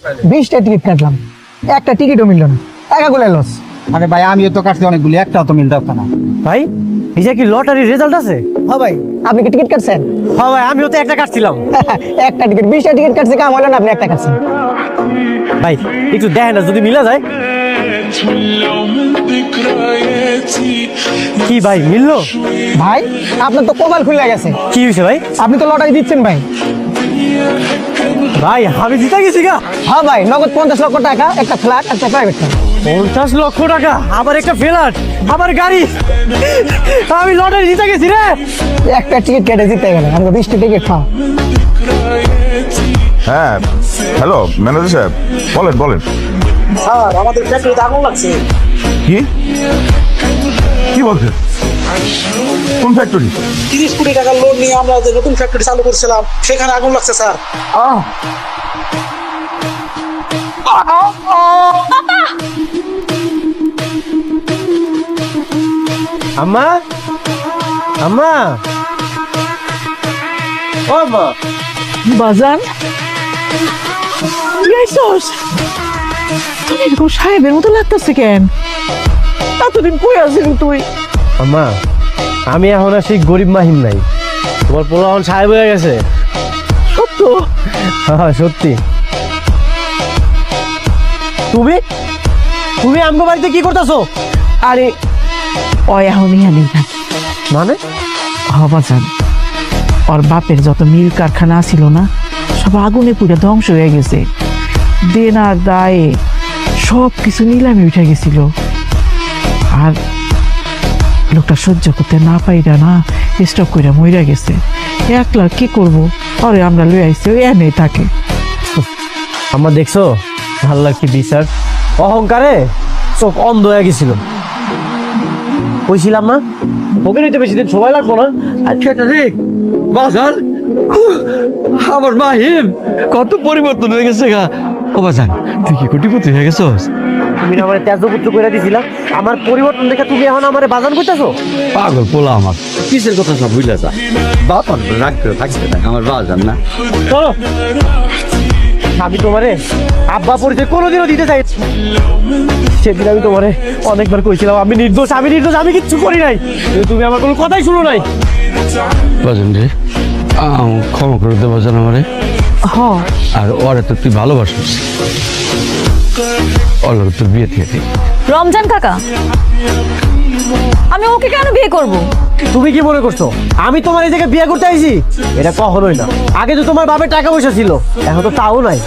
20টা ticket কাটলাম, একটা টিকিটও মিলল না, টাকা গুলো লস। আরে ভাই আমিও তো কাটছি অনেকগুলি, একটাও তো মিলতে না। ভাই এটা কি লটারির রেজাল্ট আছে? হ্যাঁ ভাই, আপনি কি টিকিট কাটছেন? হ্যাঁ ভাই আমিও তো একটা কাটছিলাম। একটা টিকিট, 20টা টিকিট কাটছে, কাম হলো না, আপনি একটা কাটছেন। ভাই একটু দেখেন না যদি মিলা যায়। কি ভাই মিললো? ভাই আপনার তো কপাল খুলে গেছে, কি হয়েছে ভাই? আপনি তো লটারি দিচ্ছেন ভাই। ভাই আমি জিতে গেছি গা। হ্যাঁ ভাই, নগদ 50 লক্ষ টাকা, একটা ফ্ল্যাট, একটা প্রাইভেট কার। 50 লক্ষ টাকা, আবার একটা ফ্ল্যাট, আবার গাড়ি। আমি লটারি জিতে গেছি রে। একটা টিকিট কেটে জিতে গেল, আমাকে 20টা টিকিট খাও। হ্যাঁ হ্যালো ম্যানেজার সাহেব, বলেন বলেন। স্যার আমাদের ফ্যাক্টরিতে আগুন লাগছে। কি কি বলছেন? কোন ফ্যাক্টরি? 30 কোটি টাকার লোন নিয়ে আমরা যে নতুন ফ্যাক্টরি চালু করছিলাম সেখানে আগুন লাগছে স্যার। আম্মা, আম্মা, ও মা। বাজান ইয়াইছস, তুই এরকম সাহেবের মতো লাগতেছে কেন? এতদিন কই আছিলি তুই? আম্মা আমি এখন আর সেই গরিব মাহিম নাই, তোমার পোলা এখন সাহেব হয়ে গেছে। সত্য? হ্যাঁ সত্যি। তুমি তুমি আমগো বাড়িতে কি করতেছো? আরে ওই এখন ইহানি থাকি। মানে? বাজান ওর বাপের যত মিল কারখানা ছিল না, সব আগুনে পুড়ে ধ্বংস হয়ে গেছে। দেনার দায়ে সব কিছু নিলামে উঠে গেছিল। আর লোকটা সহ্য করতে না পাইরা না স্টক করে মইরা গেছে। একলা কি করব, আরে আমরা লই আইছি, ওই এনেই থাকে। আমার দেখছো ভাল লাগছে বিচার, অহংকারে চোখ অন্ধ হয়ে গেছিল। কইছিলাম না ওকে নিতে বেশি দিন সময় লাগবো না। আচ্ছা ঠিক বাজার, আমার মাহিম কত পরিবর্তন হয়ে গেছে গা। ও বাজান তুই কি কোটিপতি হয়ে গেছস? তুমি না আমার ত্যাজ্যপুত্র করে দিছিলা, আমার পরিবর্তন দেখে তুমি এখন আমারে বাজান করতেছো? পাগল পোলা আমার, কিসের কথা সব বুঝলে যা। বাবা রাগ করে থাকতে না, আমার বাজান না। চলো, আমি তোমারে আব্বা পরিচয় কোনোদিনও দিতে চাই। সেদিন আমি তোমারে অনেকবার কইছিলাম আমি নির্দোষ, আমি নির্দোষ, আমি কিচ্ছু করি নাই, কিন্তু তুমি আমার কোনো কথাই শুনো নাই। বাজান রে ক্ষমা করে দে বাজান আমারে। হ আর ওরে তো তুই ভালোবাসিস, ওর তোর বিয়ে থেকে দিই। রমজান কাকা, আমি ওকে কেন বিয়ে করব? তুমি কি মনে করছো আমি তোমার এই জায়গায় বিয়ে করতে আইছি? এটা কখনোই না। আগে তো তোমার বাপের টাকা পয়সা ছিল, এখন তো তাও নাই।